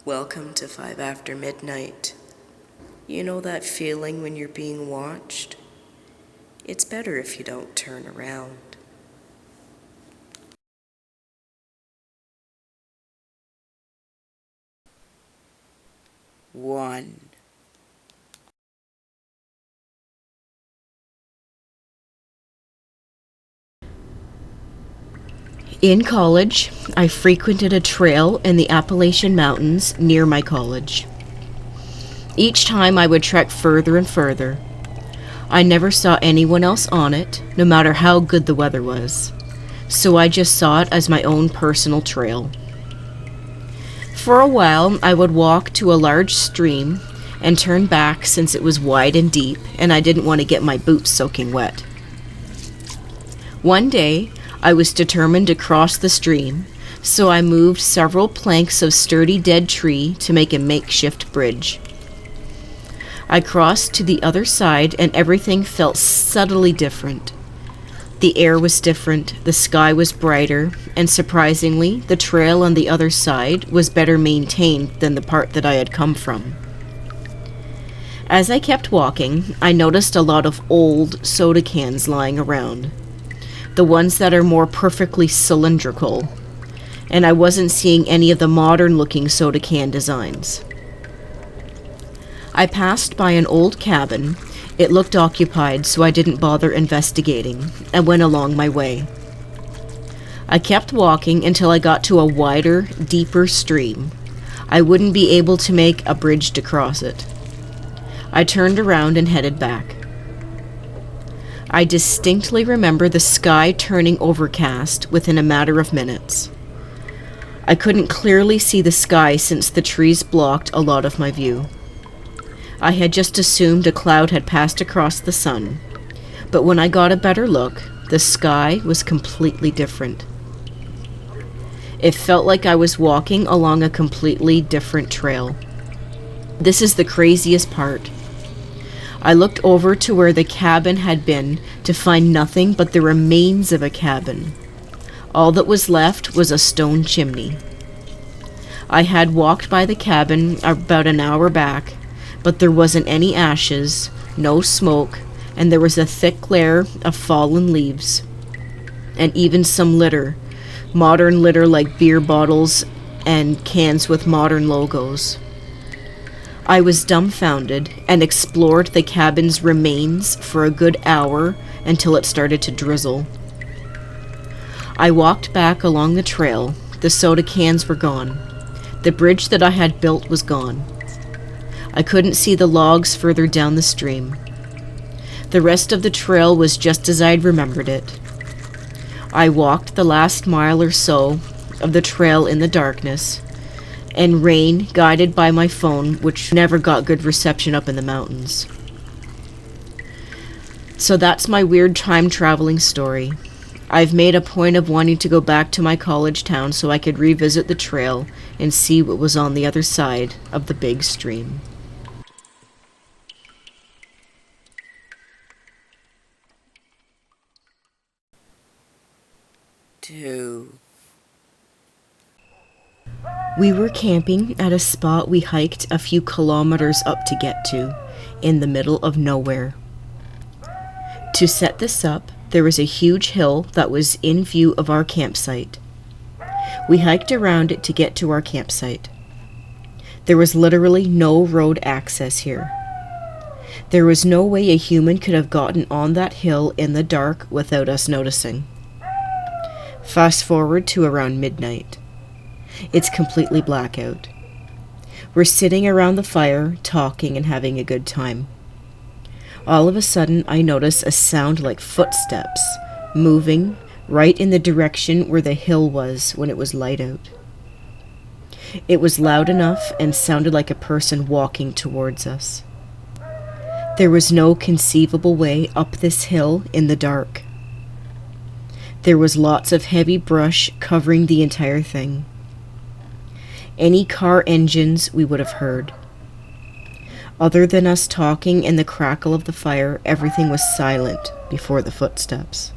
Welcome to 5 after midnight. You know that feeling when you're being watched? It's better if you don't turn around. One. In college, I frequented a trail in the Appalachian Mountains near my college. Each time I would trek further and further. I never saw anyone else on it, no matter how good the weather was, so I just saw it as my own personal trail. For a while, I would walk to a large stream and turn back since it was wide and deep and I didn't want to get my boots soaking wet. One day, I was determined to cross the stream, so I moved several planks of sturdy dead tree to make a makeshift bridge. I crossed to the other side and everything felt subtly different. The air was different, the sky was brighter, and surprisingly, the trail on the other side was better maintained than the part that I had come from. As I kept walking, I noticed a lot of old soda cans lying around. The ones that are more perfectly cylindrical, and I wasn't seeing any of the modern-looking soda can designs. I passed by an old cabin. It looked occupied, so I didn't bother investigating, and went along my way. I kept walking until I got to a wider, deeper stream. I wouldn't be able to make a bridge to cross it. I turned around and headed back. I distinctly remember the sky turning overcast within a matter of minutes. I couldn't clearly see the sky since the trees blocked a lot of my view. I had just assumed a cloud had passed across the sun, but when I got a better look, the sky was completely different. It felt like I was walking along a completely different trail. This is the craziest part. I looked over to where the cabin had been to find nothing but the remains of a cabin. All that was left was a stone chimney. I had walked by the cabin about an hour back, but there wasn't any ashes, no smoke, and there was a thick layer of fallen leaves, and even some litter, modern litter like beer bottles and cans with modern logos. I was dumbfounded and explored the cabin's remains for a good hour until it started to drizzle. I walked back along the trail. The soda cans were gone. The bridge that I had built was gone. I couldn't see the logs further down the stream. The rest of the trail was just as I'd remembered it. I walked the last mile or so of the trail in the darkness, and rain, guided by my phone, which never got good reception up in the mountains. So that's my weird time-traveling story. I've made a point of wanting to go back to my college town so I could revisit the trail and see what was on the other side of the big stream. Two. We were camping at a spot we hiked a few kilometers up to get to, in the middle of nowhere. To set this up, there was a huge hill that was in view of our campsite. We hiked around it to get to our campsite. There was literally no road access here. There was no way a human could have gotten on that hill in the dark without us noticing. Fast forward to around midnight. It's completely blackout. We're sitting around the fire, talking and having a good time. All of a sudden, I notice a sound like footsteps, moving right in the direction where the hill was when it was light out. It was loud enough and sounded like a person walking towards us. There was no conceivable way up this hill in the dark. There was lots of heavy brush covering the entire thing. Any car engines we would have heard. Other than us talking and the crackle of the fire, everything was silent before the footsteps.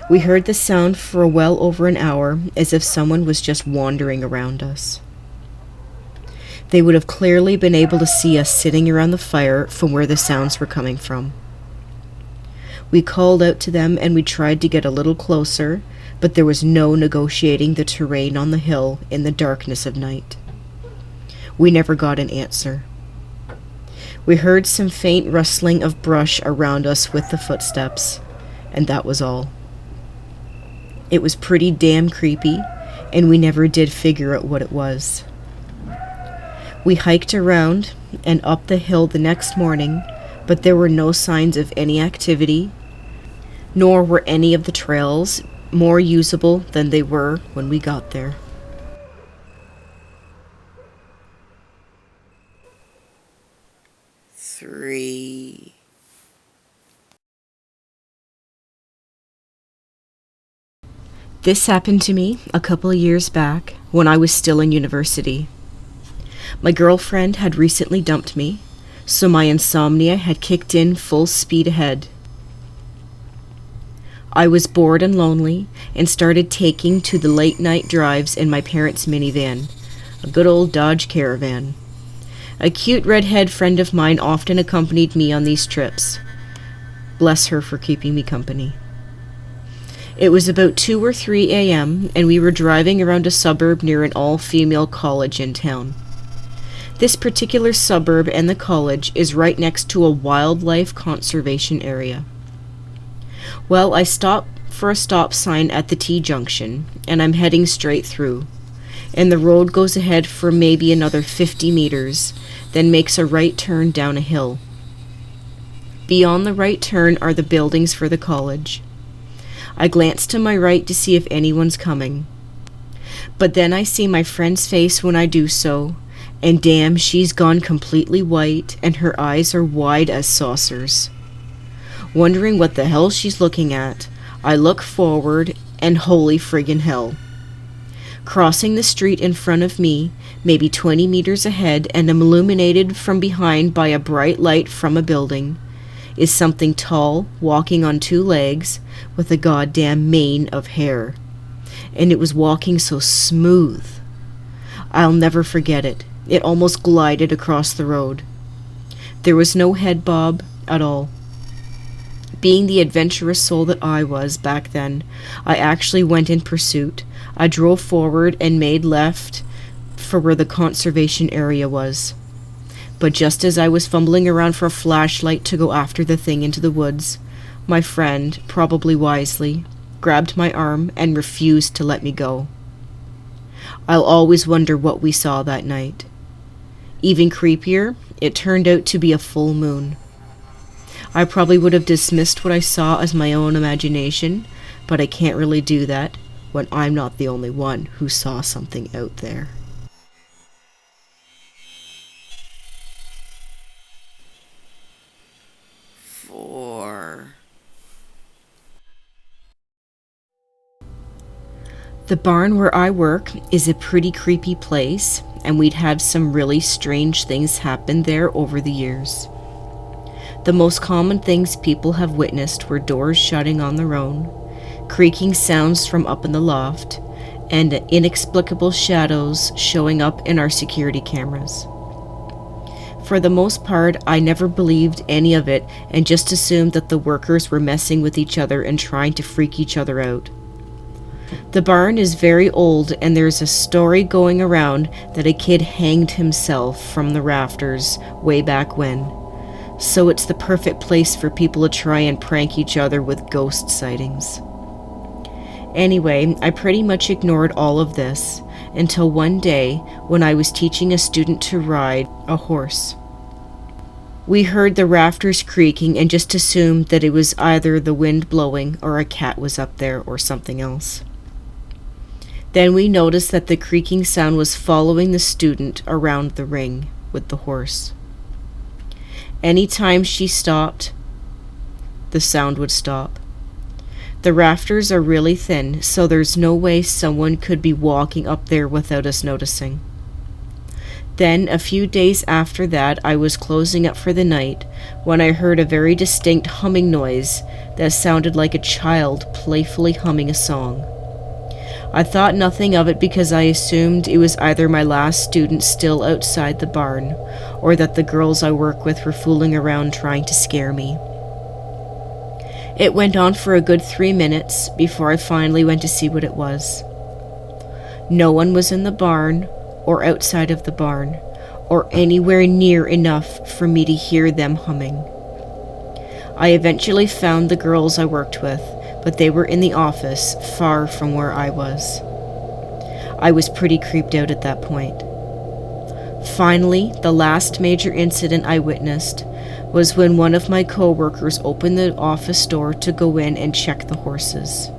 We heard the sound for well over an hour, as if someone was just wandering around us. They would have clearly been able to see us sitting around the fire from where the sounds were coming from. We called out to them and we tried to get a little closer, but there was no negotiating the terrain on the hill in the darkness of night. We never got an answer. We heard some faint rustling of brush around us with the footsteps, and that was all. It was pretty damn creepy, and we never did figure out what it was. We hiked around and up the hill the next morning, but there were no signs of any activity, nor were any of the trails more usable than they were when we got there. Three. This happened to me a couple of years back when I was still in university. My girlfriend had recently dumped me, so my insomnia had kicked in full speed ahead. I was bored and lonely and started taking to the late night drives in my parents' minivan, a good old Dodge Caravan. A cute redhead friend of mine often accompanied me on these trips. Bless her for keeping me company. It was about 2 or 3 a.m., and we were driving around a suburb near an all-female college in town. This particular suburb and the college is right next to a wildlife conservation area. Well, I stopped for a stop sign at the T-junction, and I'm heading straight through, and the road goes ahead for maybe another 50 meters, then makes a right turn down a hill. Beyond the right turn are the buildings for the college. I glance to my right to see if anyone's coming. But then I see my friend's face when I do so, and damn, she's gone completely white, and her eyes are wide as saucers. Wondering what the hell she's looking at, I look forward, and holy friggin' hell. Crossing the street in front of me, maybe 20 meters ahead and illuminated from behind by a bright light from a building, is something tall, walking on 2 legs, with a goddamn mane of hair. And it was walking so smooth. I'll never forget it. It almost glided across the road. There was no head bob at all. Being the adventurous soul that I was back then, I actually went in pursuit. I drove forward and made left for where the conservation area was. But just as I was fumbling around for a flashlight to go after the thing into the woods, my friend, probably wisely, grabbed my arm and refused to let me go. I'll always wonder what we saw that night. Even creepier, it turned out to be a full moon. I probably would have dismissed what I saw as my own imagination, but I can't really do that when I'm not the only one who saw something out there. Four. The barn where I work is a pretty creepy place, and we'd had some really strange things happen there over the years. The most common things people have witnessed were doors shutting on their own, creaking sounds from up in the loft, and inexplicable shadows showing up in our security cameras. For the most part, I never believed any of it and just assumed that the workers were messing with each other and trying to freak each other out. The barn is very old, and there's a story going around that a kid hanged himself from the rafters way back when. So it's the perfect place for people to try and prank each other with ghost sightings. Anyway, I pretty much ignored all of this until one day when I was teaching a student to ride a horse. We heard the rafters creaking and just assumed that it was either the wind blowing or a cat was up there or something else. Then we noticed that the creaking sound was following the student around the ring with the horse. Anytime she stopped, the sound would stop. The rafters are really thin, so there's no way someone could be walking up there without us noticing. Then, a few days after that, I was closing up for the night when I heard a very distinct humming noise that sounded like a child playfully humming a song. I thought nothing of it because I assumed it was either my last student still outside the barn, or that the girls I work with were fooling around trying to scare me. It went on for a good 3 minutes before I finally went to see what it was. No one was in the barn, or outside of the barn, or anywhere near enough for me to hear them humming. I eventually found the girls I worked with, but they were in the office, far from where I was. I was pretty creeped out at that point. Finally, the last major incident I witnessed was when one of my co-workers opened the office door to go in and check the horses.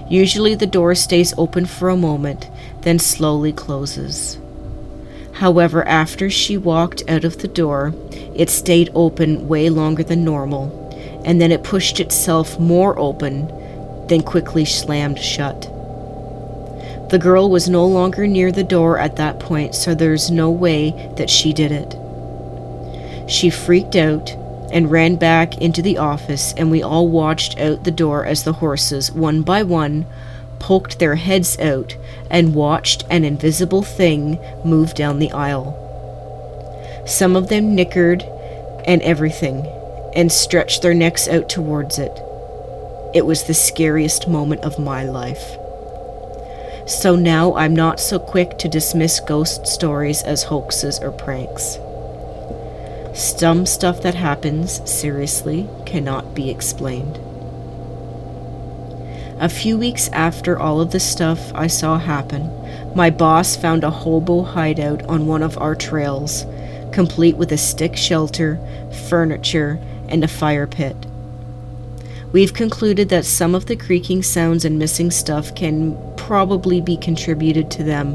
Usually the door stays open for a moment, then slowly closes. However, after she walked out of the door, it stayed open way longer than normal, and then it pushed itself more open, then quickly slammed shut. The girl was no longer near the door at that point, so there's no way that she did it. She freaked out and ran back into the office, and we all watched out the door as the horses, one by one, poked their heads out and watched an invisible thing move down the aisle. Some of them nickered and everything, and stretched their necks out towards it. It was the scariest moment of my life. So now I'm not so quick to dismiss ghost stories as hoaxes or pranks. Some stuff that happens, seriously, cannot be explained. A few weeks after all of the stuff I saw happen, my boss found a hobo hideout on one of our trails, complete with a stick shelter, furniture, and a fire pit. We've concluded that some of the creaking sounds and missing stuff can probably be contributed to them,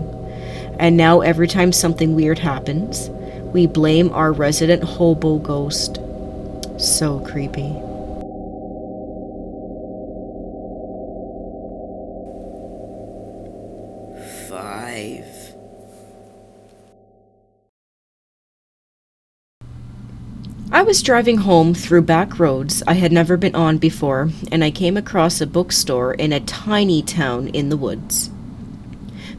and now every time something weird happens, we blame our resident hobo ghost. So creepy. I was driving home through back roads I had never been on before, and I came across a bookstore in a tiny town in the woods.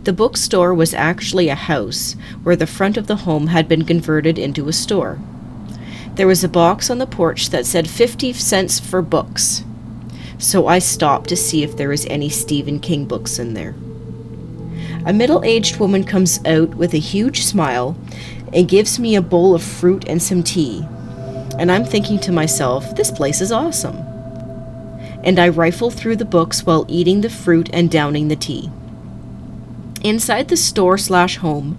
The bookstore was actually a house where the front of the home had been converted into a store. There was a box on the porch that said 50 cents for books, so I stopped to see if there was any Stephen King books in there. A middle-aged woman comes out with a huge smile and gives me a bowl of fruit and some tea. And I'm thinking to myself, this place is awesome. And I rifle through the books while eating the fruit and downing the tea. Inside the store/home,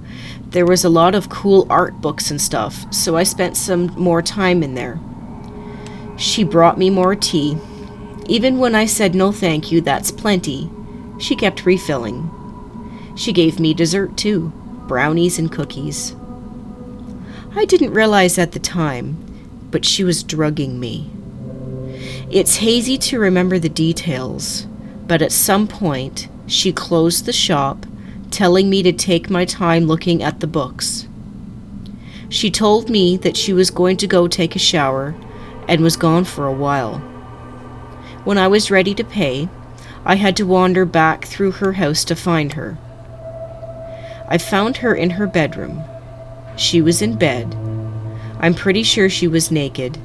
there was a lot of cool art books and stuff, so I spent some more time in there. She brought me more tea. Even when I said no thank you, that's plenty, she kept refilling. She gave me dessert too, brownies and cookies. I didn't realize at the time, but she was drugging me. It's hazy to remember the details, but at some point, she closed the shop, telling me to take my time looking at the books. She told me that she was going to go take a shower and was gone for a while. When I was ready to pay, I had to wander back through her house to find her. I found her in her bedroom. She was in bed. I'm pretty sure she was naked.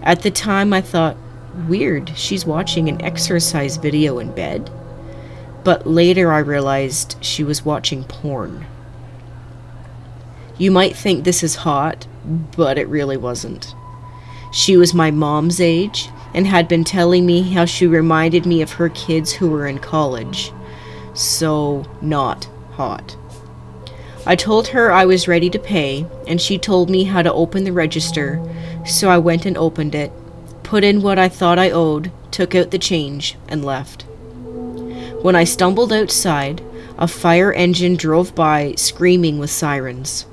At the time I thought, weird, she's watching an exercise video in bed. But later I realized she was watching porn. You might think this is hot, but it really wasn't. She was my mom's age and had been telling me how she reminded me of her kids who were in college. So, not hot. I told her I was ready to pay, and she told me how to open the register, so I went and opened it, put in what I thought I owed, took out the change, and left. When I stumbled outside, a fire engine drove by, screaming with sirens.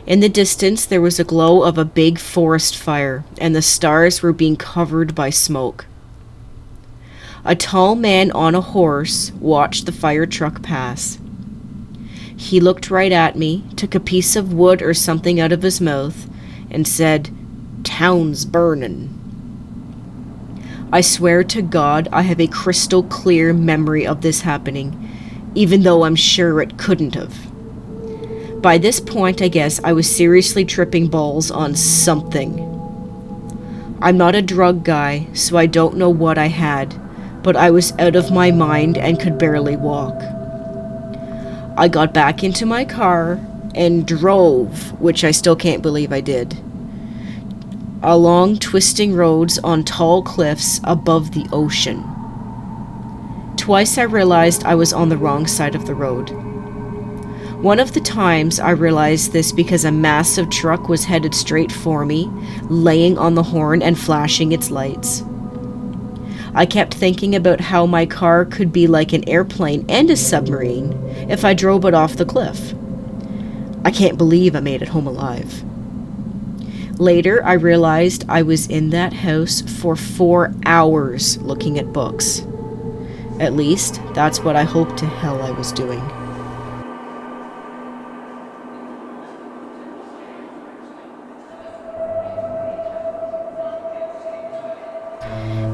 In the distance, there was a glow of a big forest fire, and the stars were being covered by smoke. A tall man on a horse watched the fire truck pass. He looked right at me, took a piece of wood or something out of his mouth, and said, "Town's burnin'." I swear to God, I have a crystal clear memory of this happening, even though I'm sure it couldn't have. By this point, I guess I was seriously tripping balls on something. I'm not a drug guy, so I don't know what I had, but I was out of my mind and could barely walk. I got back into my car and drove, which I still can't believe I did, along twisting roads on tall cliffs above the ocean. Twice I realized I was on the wrong side of the road. One of the times I realized this because a massive truck was headed straight for me, laying on the horn and flashing its lights. I kept thinking about how my car could be like an airplane and a submarine if I drove it off the cliff. I can't believe I made it home alive. Later, I realized I was in that house for 4 hours looking at books. At least, that's what I hoped to hell I was doing.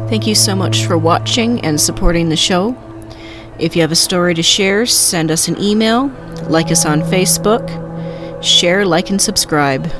Thank you so much for watching and supporting the show. If you have a story to share, send us an email, like us on Facebook, share, like, and subscribe.